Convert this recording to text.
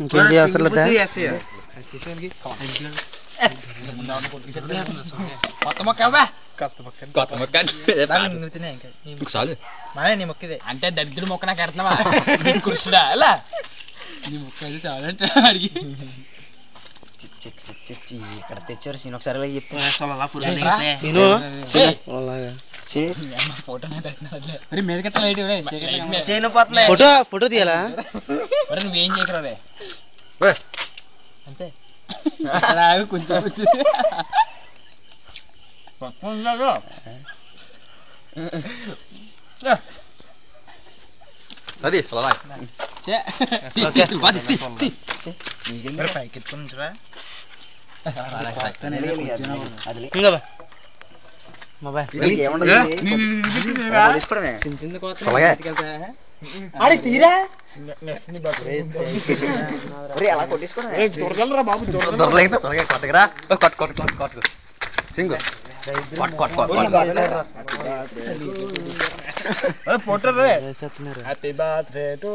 ఇంకేంటి అసలు కొత్త మొక్క కొత్త మొక్క అంటే దరిద్ర మొక్క నాకు ఎడతావా కృష్ణుడా అలా నీ మొక్క అది చాలంటే అడిగి ఇక్కడ తెచ్చారు సీన్ ఒకసారి చెప్తే ఫోటో ఫోటో తీయాలా నువ్వేం చేయకరా అంతే కొంచెం వచ్చింది అది పైకెత్తుకుంటారా తీరా అలా కొట్టేసుకోరా బాబు కొట్టగరా సింగు హ్యాపీ బర్త్డే టు